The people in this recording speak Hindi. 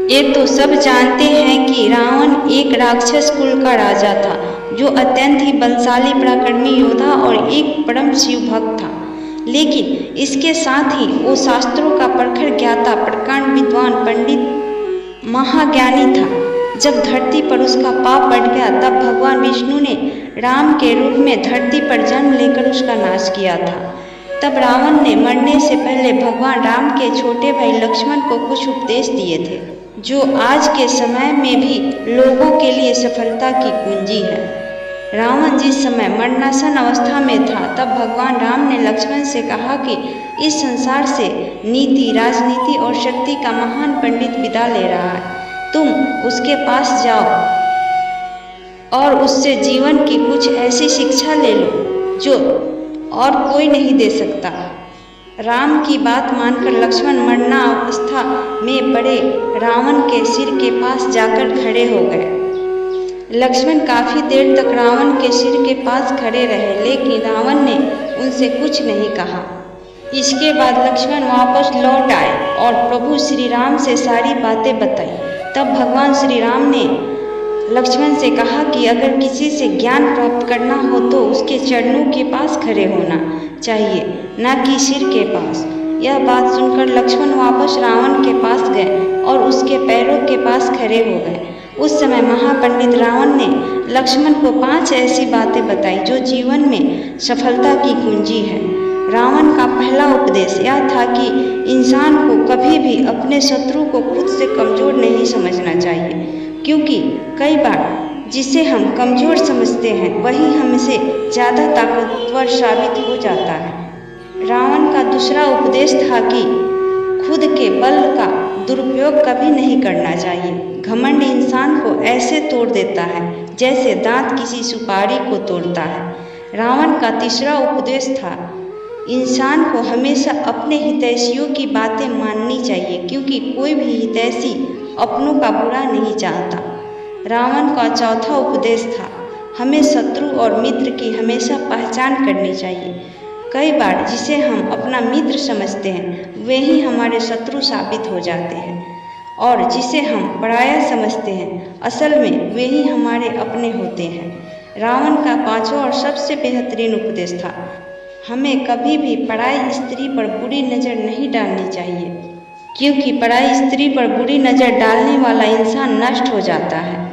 ये तो सब जानते हैं कि रावण एक राक्षस कुल का राजा था, जो अत्यंत ही बलशाली पराक्रमी योद्धा और एक परम शिव भक्त था। लेकिन इसके साथ ही वो शास्त्रों का प्रखर ज्ञाता, प्रकांड विद्वान, पंडित, महाज्ञानी था। जब धरती पर उसका पाप बढ़ गया, तब भगवान विष्णु ने राम के रूप में धरती पर जन्म लेकर उसका नाश किया था। तब रावण ने मरने से पहले भगवान राम के छोटे भाई लक्ष्मण को कुछ उपदेश दिए थे, जो आज के समय में भी लोगों के लिए सफलता की कुंजी है। रावण जिस समय मरणासन अवस्था में था, तब भगवान राम ने लक्ष्मण से कहा कि इस संसार से नीति, राजनीति और शक्ति का महान पंडित विदा ले रहा है। तुम उसके पास जाओ और उससे जीवन की कुछ ऐसी शिक्षा ले लो जो और कोई नहीं दे सकता। राम की बात मानकर लक्ष्मण मरणावस्था में पड़े रावण के सिर के पास जाकर खड़े हो गए। लक्ष्मण काफी देर तक रावण के सिर के पास खड़े रहे, लेकिन रावण ने उनसे कुछ नहीं कहा। इसके बाद लक्ष्मण वापस लौट आए और प्रभु श्री राम से सारी बातें बताई। तब भगवान श्री राम ने लक्ष्मण से कहा कि अगर किसी से ज्ञान प्राप्त करना हो तो उसके चरणों के पास खड़े होना चाहिए, न कि सिर के पास। यह बात सुनकर लक्ष्मण वापस रावण के पास गए और उसके पैरों के पास खड़े हो गए। उस समय महापंडित रावण ने लक्ष्मण को 5 ऐसी बातें बताई जो जीवन में सफलता की कुंजी है। रावण का पहला उपदेश यह था कि इंसान को कभी भी अपने शत्रु को खुद से कमजोर नहीं समझना चाहिए, क्योंकि कई बार जिसे हम कमजोर समझते हैं वही हमसे ज़्यादा ताकतवर साबित हो जाता है। रावण का दूसरा उपदेश था कि खुद के बल का दुरुपयोग कभी नहीं करना चाहिए। घमंड इंसान को ऐसे तोड़ देता है जैसे दांत किसी सुपारी को तोड़ता है। रावण का तीसरा उपदेश था इंसान को हमेशा अपने हितैषियों की बातें माननी चाहिए, क्योंकि कोई भी हितैषी अपनों का बुरा नहीं चाहता। रावण का चौथा उपदेश था हमें शत्रु और मित्र की हमेशा पहचान करनी चाहिए। कई बार जिसे हम अपना मित्र समझते हैं वे ही हमारे शत्रु साबित हो जाते हैं, और जिसे हम पराया समझते हैं असल में वे ही हमारे अपने होते हैं। रावण का पांचवा और सबसे बेहतरीन उपदेश था हमें कभी भी पराई स्त्री पर बुरी नज़र नहीं डालनी चाहिए, क्योंकि पराई स्त्री पर बुरी नज़र डालने वाला इंसान नष्ट हो जाता है।